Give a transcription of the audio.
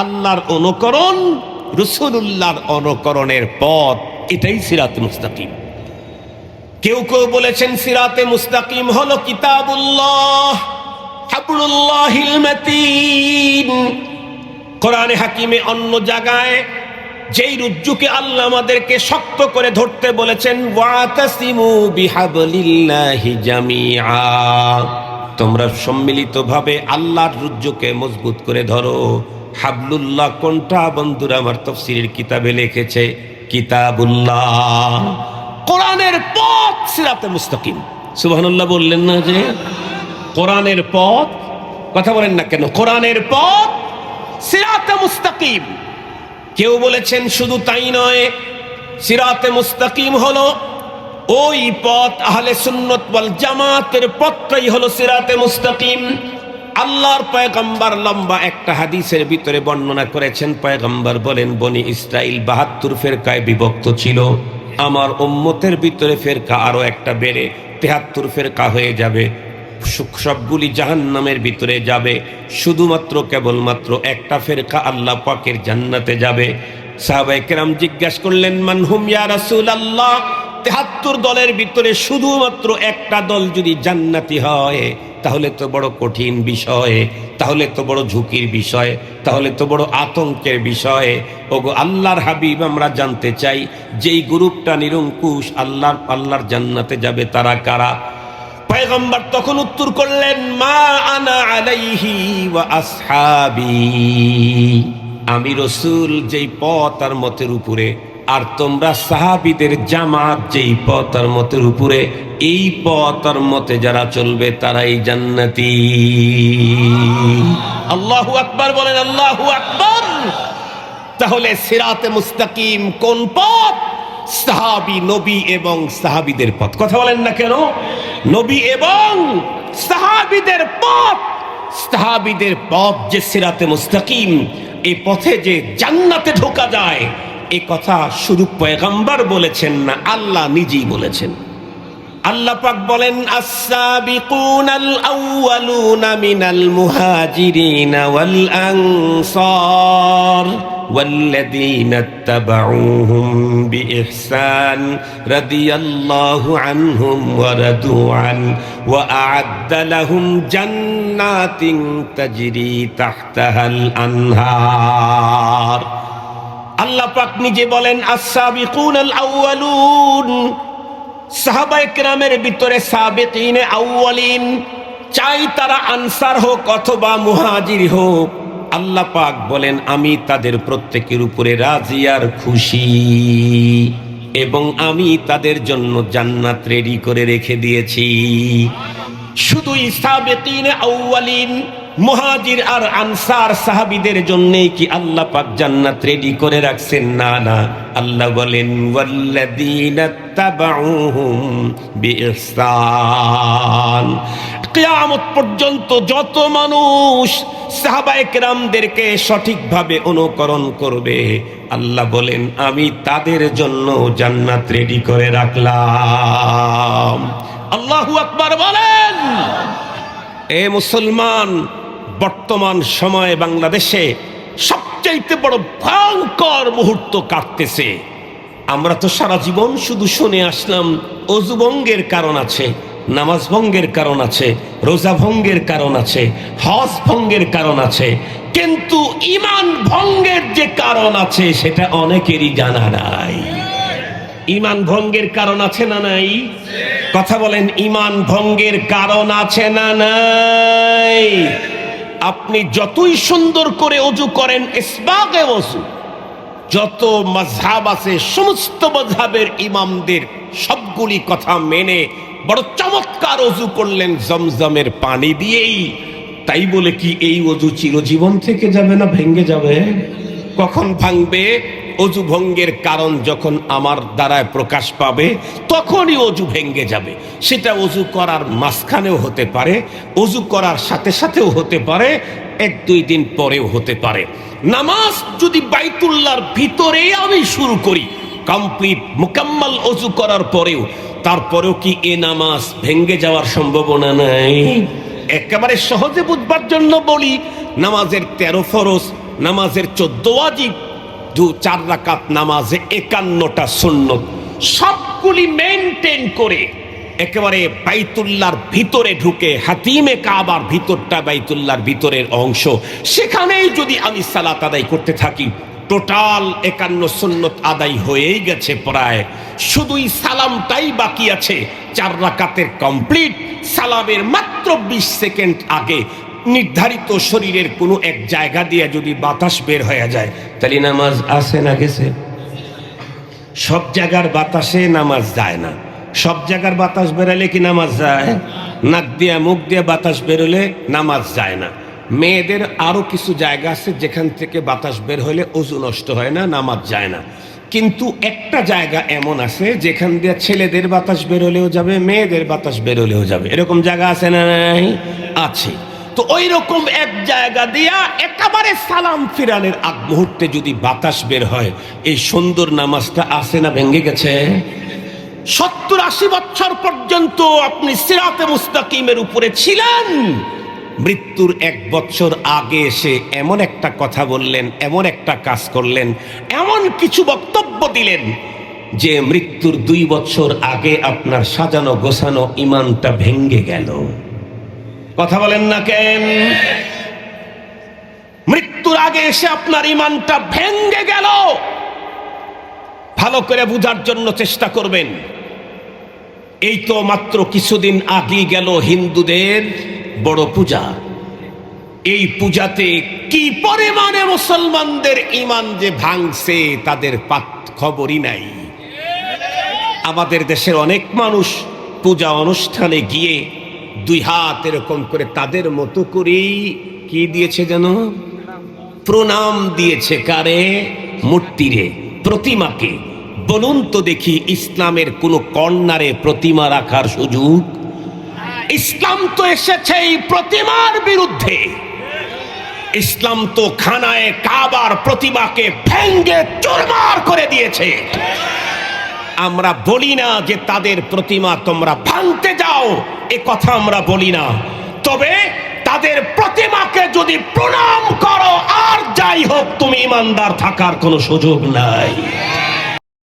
আল্লাহর অনুকরণ, রাসূলুল্লাহর অনুকরণের পথ, এটাই সিরাতে মুস্তাকিম। কেউ কেউ বলেছেন সিরাতে মুস্তাকিম হলো কিতাবুল্লাহ, হাবলুল্লাহিল মাতিন। কোরআনে হাকিমে অন্য জায়গায় যেই রজ্জুকে আল্লাহ আমাদেরকে শক্ত করে ধরতে বলেছেন, ওয়াতাসিমু বিহাবলিল্লাহি জামিআ, তোমরা সম্মিলিতভাবে আল্লাহর রজ্জুকে মজবুত করে ধরো। হাবলুল্লাহ কোনটা বন্ধুরা? আমার তাফসীরের কিতাবে লিখেছে কিতাবুল্লাহ, কোরআনের পথ সিরাতে মুস্তাকিম। সুবহানাল্লাহ বললেন না যে কোরআনের পথ? কথা বলেন না কেন? কোরআনের পথ সিরাতে মুস্তাকিম। কেউ বলেছেন শুধু তাই নয়, সিরাতে মুস্তাকিম হলো ওই পথ, আহলে সুন্নাত ওয়াল জামাতের পথটাই হলো সিরাতে মুস্তাকিম। আল্লাহর পয়গম্বর লম্বা একটা হাদিসের ভিতরে বর্ণনা করেছেন, পয়গম্বর বলেন, বনি ইসরাইল ৭২ ফেরকায় বিভক্ত ছিল, আমার উম্মতের ভিতরে ফেরকা আরো একটা বেড়ে ৭৩ ফেরকা হয়ে যাবে, সবগুলি জাহান্নামের ভিতরে যাবে, শুধুমাত্র কেবলমাত্র একটা ফেরকা আল্লাহ পাকের জান্নাতে যাবে। সাহাবায়ে কেরাম জিজ্ঞাসা করলেন, মানহুম ইয়া রাসূলুল্লাহ, ৭৩ দলের ভিতরে শুধুমাত্র একটা দল যদি জান্নাতি হয় তাহলে তো বড় কঠিন বিষয়, তাহলে তো বড় ঝুঁকির বিষয়, তাহলে তো বড় আতঙ্কের বিষয়। ওগো আল্লাহর হাবিব, আমরা জানতে চাই যেই গ্রুপটা নিরঙ্কুশ আল্লাহর জান্নাতে যাবে তারা কারা? পয়গম্বর তখন উত্তর করলেন, মা আনা আলাইহি ওয়া আসহাবি, আমি রাসূল যেই পথ আর মতের উপরে, আর তোমরা সাহাবীদের জামাত যেই পথ আর মতের উপরে, এই পথ আর মতে যারা চলবে তারাই জান্নাতি। আল্লাহু আকবার বলেন, আল্লাহু আকবার। তাহলে সিরাতে মুস্তাকিম কোন পথ? সাহাবী, নবী এবং সাহাবীদের পথ। কথা বলেন না কেন? নবী এবং সাহাবীদের পথ। সাহাবীদের পথ যে সিরাতে মুস্তাকিম, এই পথে যে জান্নাতে ঢোকা যায়, এই কথা শুধু পয়গম্বর বলেছেন না, আল্লাহ নিজেই বলেছেন। আল্লাহ পাক বলেন, আস-সাবিকুনাল আউয়ালুনা মিনাল মুহাজিরিনা ওয়াল আনসার ওয়াল্লাযীনা ইত্তাবাউহুম বিইহসান রাদিয়াল্লাহু আনহুম ওয়া রাদু আন ওয়া আ'আদ্দা লাহুম জান্নাতিন তাজরি তাহতাহাল আনহার। আল্লাহ পাক নিজে বলেন, আস-সাবিকুনাল আউয়ালুন, সাহাবায়ে কেরামের ভিতরে সাবিকিনে আউয়ালিন, চাই তারা আনসার হোক অথবা মুহাজির হোক, আল্লাহ পাক বলেন আমি তাদের প্রত্যেকের উপরে রাজি আর খুশি, এবং আমি তাদের জন্য জান্নাত রেডি করে রেখে দিয়েছি। শুধুই সাবিকিনে আউয়ালিন, মুহাজির আর আনসার সাহাবীদের জন্যই কি আল্লাহ পাক জান্নাত রেডি করে রাখছেন? না না, আল্লাহ বলেন ওয়াল্লাযীনা তাবাউহুম বিইহসান। কিয়ামত পর্যন্ত যত মানুষ সাহাবায়ে কেরামদেরকে সঠিকভাবে অনুকরণ করবে, আল্লাহ বলেন আমি তাদের জন্য জান্নাত রেডি করে রাখলাম। আল্লাহু আকবার বলেন। এ মুসলমান, বর্তমান সময়ে বাংলাদেশে সবচাইতে বড় ভয়ঙ্কর মুহূর্ত কাটতেছে। আমরা তো সারা জীবন শুধু শুনে আসলাম ওযু ভঙ্গের কারণ আছে, নামাজ ভঙ্গের কারণ আছে, রোজা ভঙ্গের কারণ আছে, হজ ভঙ্গের কারণ আছে, কিন্তু ঈমান ভঙ্গের যে কারণ আছে সেটা অনেকেরই জানা নাই। ঈমান ভঙ্গের কারণ আছে না নাই? কথা বলেন, ঈমান ভঙ্গের কারণ আছে না নাই? আপনি যতই সুন্দর করে ওযু করেন, ইসবাগে ওযু, যত মাযহাব আছে সমস্ত মাযহাবের ইমামদের সবগুলি কথা মেনে বড় চমৎকার ওযু করলেন জমজমের পানি দিয়েই, তাই বলে কি এই ওযু চিরজীবন থেকে যাবে না? ভেঙে যাবে। কখন ভাঙবে? ওযু ভঙ্গের কারণ যখন আমার দ্বারায় প্রকাশ পাবে তখনই ওযু ভেঙে যাবে। সেটা ওযু করার মাঝখানেও হতে পারে, ওযু করার সাথে সাথেও হতে পারে, ১-২ দিন পরেও হতে পারে। নামাজ যদি বাইতুল্লাহর ভিতরেই আমি শুরু করি, কমপ্লিট মুকাম্মাল ওযু করার পরেও, তারপরেও কি এ নামাজ ভেঙে যাওয়ার সম্ভাবনা নাই? একেবারে সহজে বুঝবার জন্য বলি, নামাজের ১৩ ফরজ নামাজের 14 ওয়াজিব, 4 রাকাত নামাজে 51টা সুন্নত, সবগুলি মেইনটেইন করে একেবারে বাইতুল্লাহর ভিতরে ঢুকে, হাতিমে কাবার ভিতরটা বাইতুল্লাহর ভিতরের অংশ, সেখানেই যদি আমি সালাত আদায় করতে থাকি, টোটাল 51 সুন্নত আদায় হয়েই গেছে প্রায়। শুধুই সালামটাই বাকি আছে, 4 রাকাতের কমপ্লিট। সালামের মাত্র 20 সেকেন্ড আগে নির্ধারিত শরীরের কোনো এক জায়গা দিয়ে যদি বাতাস বের হয়ে যায়, তাহলে নামাজ আসে না গেছে? সব জায়গার বাতাসে নামাজ যায় না। সব জায়গার বাতাস বেরোলে কি নামাজ যায়? নাক দিয়ে মুখ দিয়ে বাতাস বেরোলে নামাজ যায় না। মেয়েদের আরো কিছু জায়গা আছে যেখান থেকে বাতাস বের হলে ওযু নষ্ট হয় না, নামাজ যায় না। কিন্তু একটা জায়গা এমন আছে যেখান দিয়ে ছেলেদের বাতাস বেরোলেও যাবে, মেয়েদের বাতাস বেরোলেও যাবে। এরকম জায়গা আছে না নাই? আছে। তো ওই রকম এক জায়গা দিয়া একেবারে সালাম ফিরানের আগ মুহূর্তে যদি বাতাস বের হয়, এই সুন্দর নামাজটা আছে না ভেঙে গেছে? 70-80 বছর পর্যন্ত আপনি সিরাতে মুস্তাকিমের উপরে ছিলেন, মৃত্যুর 1 বছর আগে এসে এমন একটা কথা বললেন, এমন একটা কাজ করলেন, এমন কিছু বক্তব্য দিলেন যে মৃত্যুর 2 বছর আগে আপনার সাজানো গোছানো ইমানটা ভেঙে গেল। কথা বলেন না কেন? মৃত্যুর আগে এসে আপনার ইমানটা ভেঙে গেল। ভালো করে বুঝার জন্য চেষ্টা করবেন। এই তো মাত্র কিছুদিন আগে গেল হিন্দুদের বড় পূজা। এই পূজাতে কি পরিমাণে মুসলমানদের ইমান যে ভাঙছে তাদের খবরই নাই। আমাদের দেশের অনেক মানুষ পূজা অনুষ্ঠানে গিয়ে 2 হাত এরকম করে তাদের মতো করেই কি দিয়েছে যেন? প্রণাম দিয়েছে। কারে? মূর্তিরে, প্রতিমাকে। বলুন তো দেখি, ইসলামের কোন কর্নারে প্রতিমা রাখার সুযোগ? ইসলাম তো এসেছে এই প্রতিমার বিরুদ্ধে। ইসলাম তো খানায়ে কাবার প্রতিমাকে ভেঙ্গে চুরমার করে দিয়েছে। আমরা বলি না যে তাদের প্রতিমা তোমরা ভাঙতে যাও, এ কথা আমরা বলি না। তবে তাদের প্রতিমাকে যদি প্রণাম করো আর যাই হোক, তুমি ইমানদার থাকার কোনো সুযোগ নাই।